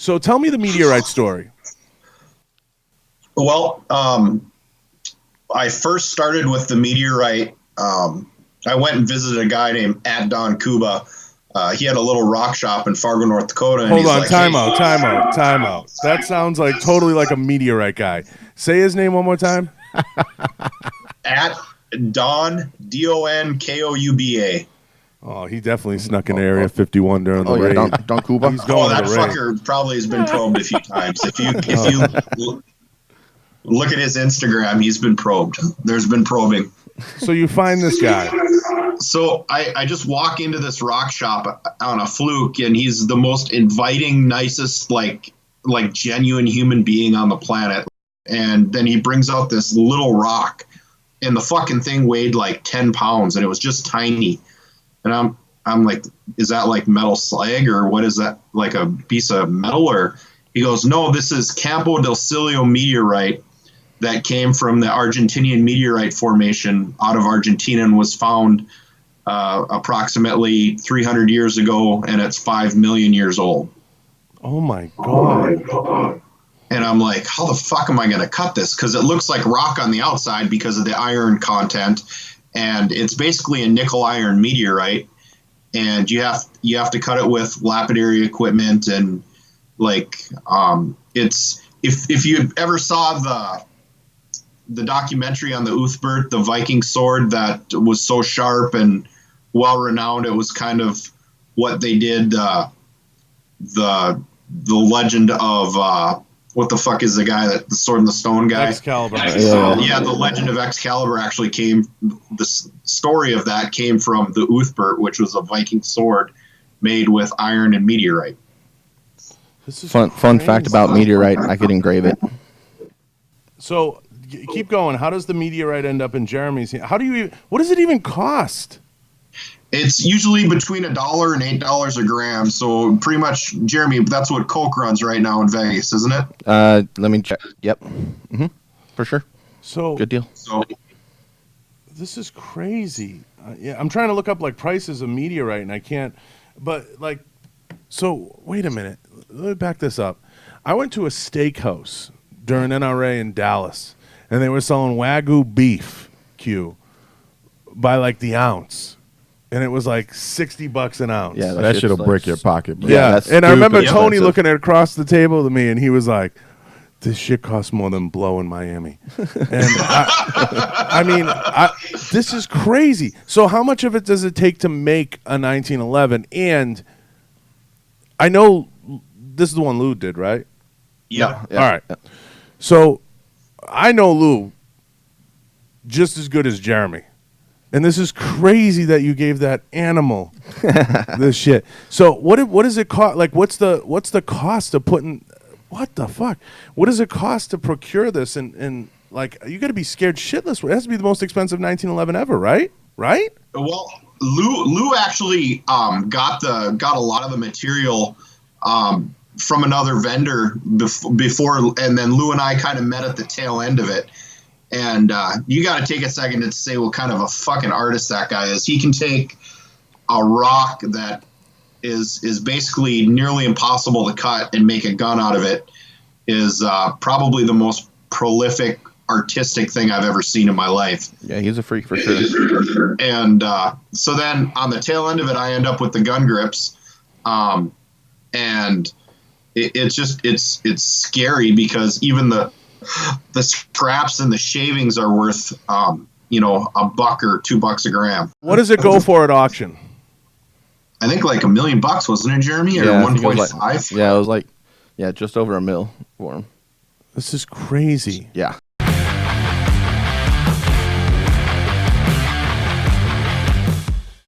So tell me the meteorite story. Well, I first started with the meteorite. I went and visited a guy named Don Kuba. He had a little rock shop in Fargo, North Dakota. And Hold on, like, time out. That sounds like totally like a meteorite guy. Say his name one more time. At Don, Donkouba. Oh, he definitely snuck in Area 51 during the raid. Don Kuba. He's going that to the raid. fucker probably has been probed a few times. If you look at his Instagram, he's been probed. There's been probing. So you find this guy. So I just walk into this rock shop on a fluke, and he's the most inviting, nicest, like genuine human being on the planet. And then he brings out this little rock, and the fucking thing weighed like 10 pounds, and it was just tiny. And I'm like, is that like metal slag, or what is that, like a piece of metal? Or he goes, no, this is Campo del Cilio meteorite that came from the Argentinian meteorite formation out of Argentina and was found approximately 300 years ago, and it's 5 million years old. Oh my God. And I'm like, how the fuck am I going to cut this? Because it looks like rock on the outside because of the iron content. And it's basically a nickel iron meteorite. And you have to cut it with lapidary equipment. And like, it's, if you ever saw the documentary on the Uthbert, the Viking sword that was so sharp and well renowned, it was kind of what they did, the legend of, what the fuck is the guy that the Sword and the Stone guy? Excalibur. Yeah, the legend of Excalibur actually came. The story of that came from the Uthbert, which was a Viking sword made with iron and meteorite. This is Fun fact about meteorite: I could engrave it. So keep going. How does the meteorite end up in Jeremy's? What does it even cost? It's usually between $1 and $8 a gram. So pretty much, Jeremy, that's what Coke runs right now in Vegas, isn't it? Let me check. Yep. For sure. So good deal. So this is crazy. Yeah, I'm trying to look up like prices of meteorite, and I can't. But like, so wait a minute. Let me back this up. I went to a steakhouse during NRA in Dallas, and they were selling Wagyu beef by like the ounce. And it was like $60 an ounce. Yeah, that shit'll break your pocket, bro. Yeah, and I remember Tony looking at across the table to me, and he was like, "This shit costs more than blow in Miami." And I mean, this is crazy. So, how much of it does it take to make a 1911? And I know this is the one Lou did, right? Yeah. All right. Yeah. So, I know Lou just as good as Jeremy. And this is crazy that you gave that animal this shit. So what does it cost? Like, what's the cost of putting? What the fuck? What does it cost to procure this? And like, you got to be scared shitless. It has to be the most expensive 1911 ever, right? Right? Well, Lou actually got a lot of the material from another vendor before, and then Lou and I kind of met at the tail end of it. And you got to take a second to say what kind of a fucking artist that guy is. He can take a rock that is basically nearly impossible to cut and make a gun out of it. Is probably the most prolific artistic thing I've ever seen in my life. Yeah, he's a freak for sure. And so then on the tail end of it, I end up with the gun grips, and it's scary because even the scraps and the shavings are worth, $1 or $2 a gram. What does it go for at auction? I think like $1 million, wasn't it, Jeremy? Or 1.5? It was like just over $1 million for him. This is crazy. Yeah.